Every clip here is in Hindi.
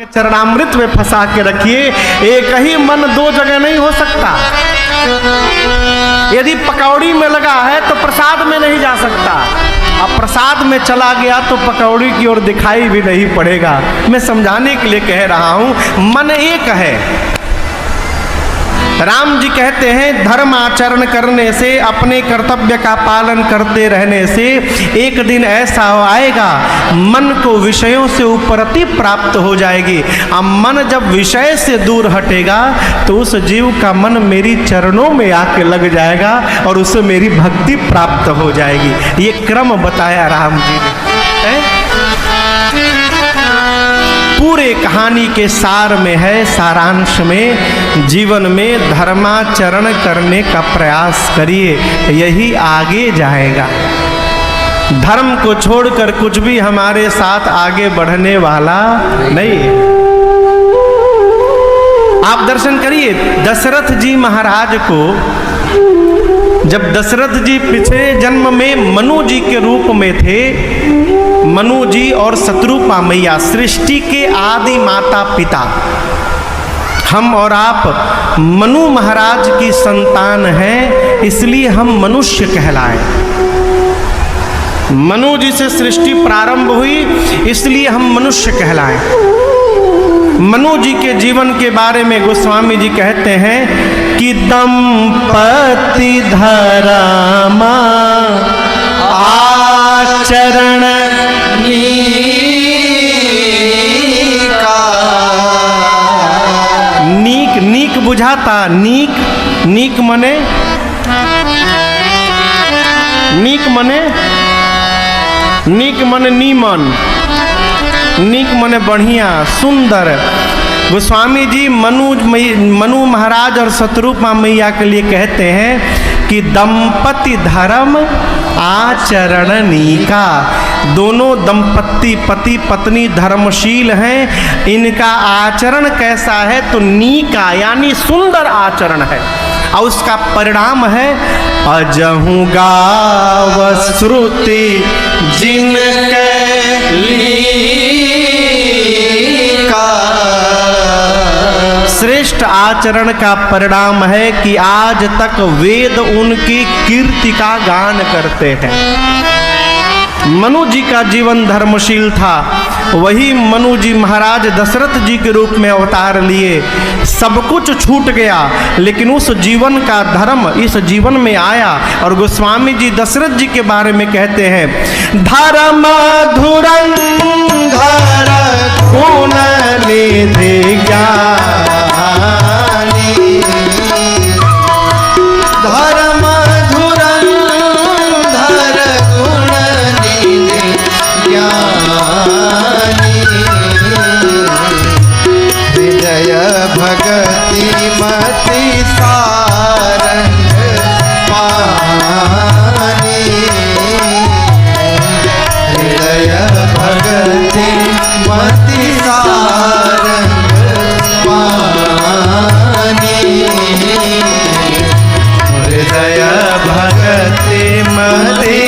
चरणामृत में फंसा के रखिए। एक ही मन दो जगह नहीं हो सकता। यदि पकौड़ी में लगा है तो प्रसाद में नहीं जा सकता, अब प्रसाद में चला गया तो पकौड़ी की ओर दिखाई भी नहीं पड़ेगा। मैं समझाने के लिए कह रहा हूं, मन एक है। राम जी कहते हैं धर्म आचरण करने से, अपने कर्तव्य का पालन करते रहने से एक दिन ऐसा आएगा मन को विषयों से उपरति प्राप्त हो जाएगी। अब मन जब विषय से दूर हटेगा तो उस जीव का मन मेरी चरणों में आके लग जाएगा और उसे मेरी भक्ति प्राप्त हो जाएगी। ये क्रम बताया राम जी ने। पूरे कहानी के सार में है, सारांश में जीवन में धर्माचरण करने का प्रयास करिए, यही आगे जाएगा। धर्म को छोड़कर कुछ भी हमारे साथ आगे बढ़ने वाला नहीं है। आप दर्शन करिए दशरथ जी महाराज को, जब दशरथ जी पिछले जन्म में मनु जी के रूप में थे, मनु जी और शत्रुपा मैया सृष्टि के आदि माता पिता, हम और आप मनु महाराज की संतान हैं, इसलिए हम मनुष्य कहलाए। मनु जी से सृष्टि प्रारंभ हुई, इसलिए हम मनुष्य कहलाए। मनु जी के जीवन के बारे में गोस्वामी जी कहते हैं कि दंपति धर्मा आचरण नीक, नीक बुझाता, नीक, नीक मने, नीक मने, नीक मने नीमन, नीक मने बढ़िया, सुंदर। गोस्वामी जी मनु महाराज और शत्रुपा मैया के लिए कहते हैं कि दंपति धर्म आचरण नीका। दोनों दंपति पति पत्नी धर्मशील हैं, इनका आचरण कैसा है तो नीका यानी सुंदर आचरण है। और उसका परिणाम है अजहु गाव श्रुति जिनके श्रेष्ठ आचरण का परिणाम है कि आज तक वेद उनकी कीर्ति का गान करते हैं। मनु जी का जीवन धर्मशील था, वही मनु जी महाराज दशरथ जी के रूप में अवतार लिए। सब कुछ छूट गया लेकिन उस जीवन का धर्म इस जीवन में आया। और गोस्वामी जी दशरथ जी के बारे में कहते हैं धर्म धुरंधर गुण निधि ज्ञानी, धर्म धुरंधर गुण निधि ज्ञानी, हृदय भगति मति सारंग पानी, हृदय भगति मति सारंग पानी, हृदय भगति मति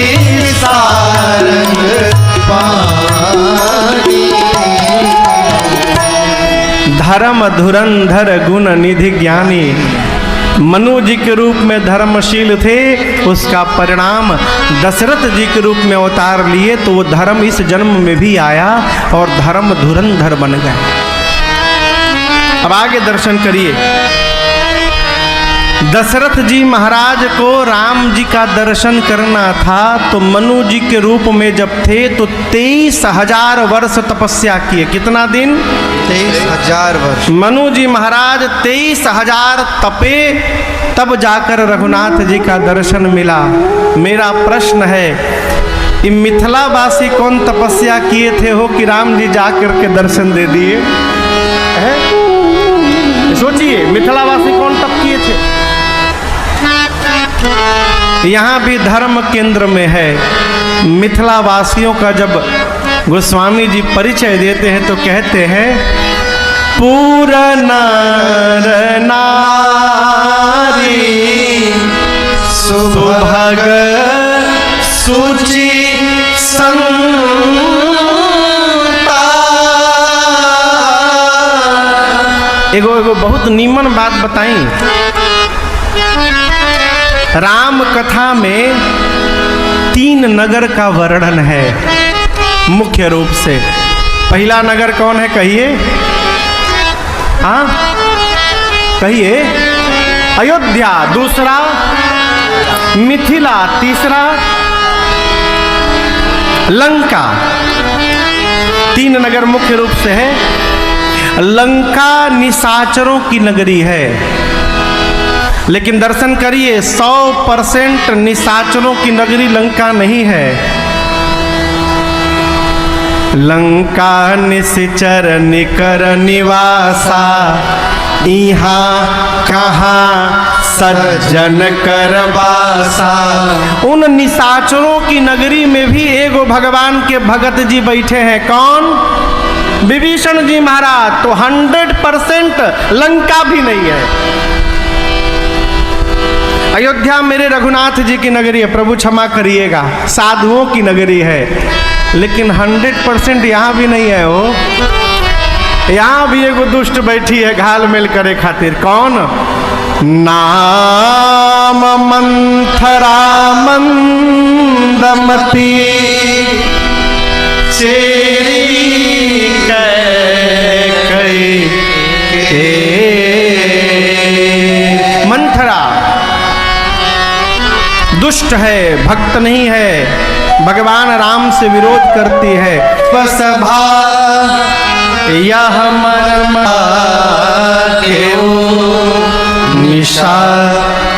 सारंग पानी। धर्म धुरंधर गुण निधि ज्ञानी, मनु जी के रूप में धर्मशील थे, उसका परिणाम दशरथ जी के रूप में अवतार लिए तो वो धर्म इस जन्म में भी आया और धर्म धुरंधर बन गए। अब आगे दर्शन करिए। दशरथ जी महाराज को राम जी का दर्शन करना था तो मनु जी के रूप में जब थे तो 23,000 वर्ष तपस्या किए। कितना दिन? 23,000 वर्ष। मनु जी महाराज 23,000 तपे, तब जाकर रघुनाथ जी का दर्शन मिला। मेरा प्रश्न है, ये मिथिलावासी कौन तपस्या किए थे हो कि राम जी जाकर के दर्शन दे दिए? सोचिए मिथिलावासी कौन तप किए थे? यहाँ भी धर्म केंद्र में है। मिथिलावासियों का जब गोस्वामी जी परिचय देते हैं तो कहते हैं पूरा नर नारी सुभग सुचि संता एगो एगो बहुत नीमन बात बताई। राम कथा में 3 नगर का वर्णन है मुख्य रूप से। पहला नगर कौन है कहिए? हाँ कहिए। अयोध्या, दूसरा मिथिला, तीसरा लंका। 3 नगर मुख्य रूप से है। लंका निशाचरों की नगरी है, लेकिन दर्शन करिए 100% निशाचरों की नगरी लंका नहीं है। लंका निश्चर निकर निवासा, यहाँ कहाँ सज्जन कर बासा। उन निशाचरों की नगरी में भी एगो भगवान के भगत जी बैठे हैं। कौन? विभीषण जी महाराज। तो 100% लंका भी नहीं है। अयोध्या मेरे रघुनाथ जी की नगरी है, प्रभु क्षमा करिएगा, साधुओं की नगरी है, लेकिन 100% यहाँ भी नहीं है। वो यहाँ भी एगो दुष्ट बैठी है घाल मेल करे खातिर। कौन? नाम मंथरा मंदमती, चेरी कई मंथरा दुष्ट है, भक्त नहीं है, भगवान राम से विरोध करती है। सभा यह मर्म निशा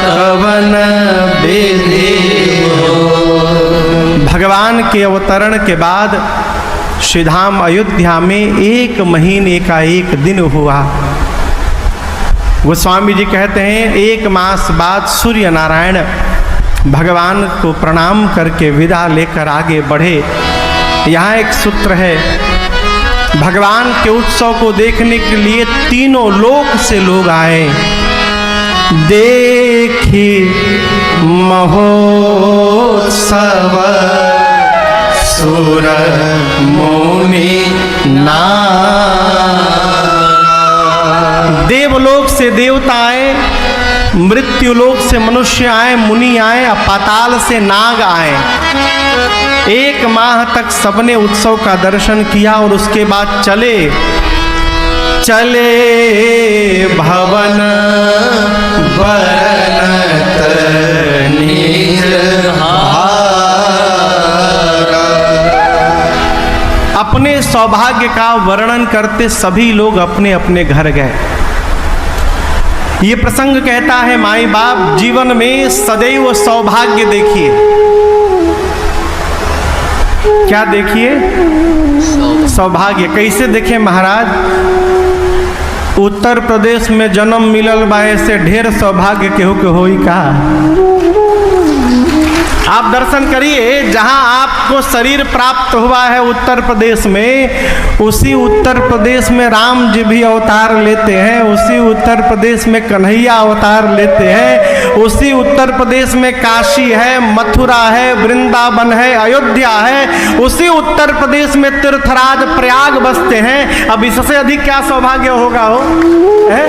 कवन बेधे। भगवान के अवतरण के बाद श्रीधाम अयोध्या में 1 महीने का 1 दिन हुआ। गोस्वामी जी कहते हैं 1 मास बाद सूर्य नारायण भगवान को प्रणाम करके विदा लेकर आगे बढ़े। यहाँ एक सूत्र है, भगवान के उत्सव को देखने के लिए तीनों लोक से लोग आए। देखी महोत्सव सुर मुनि नाग। देवलोक से देवता आए, मृत्युलोक से मनुष्य आए, मुनि आए, पाताल से नाग आए। 1 माह तक सबने उत्सव का दर्शन किया और उसके बाद चले भवन बरनत अपने सौभाग्य का वर्णन करते सभी लोग अपने अपने घर गए। ये प्रसंग कहता है माई बाप जीवन में सदैव सौभाग्य देखिए। क्या देखिए? सौभाग्य। कैसे देखें महाराज? उत्तर प्रदेश में जन्म मिलल बा से ढेर सौभाग्य केहू के होई का? आप दर्शन करिए, जहां आपको शरीर प्राप्त हुआ है उत्तर प्रदेश में, उसी उत्तर प्रदेश में राम जी भी अवतार लेते हैं, उसी उत्तर प्रदेश में कन्हैया अवतार लेते हैं, उसी उत्तर प्रदेश में काशी है, मथुरा है, वृंदावन है, अयोध्या है, उसी उत्तर प्रदेश में तीर्थराज प्रयाग बसते हैं। अब इससे अधिक क्या सौभाग्य होगा? हो है?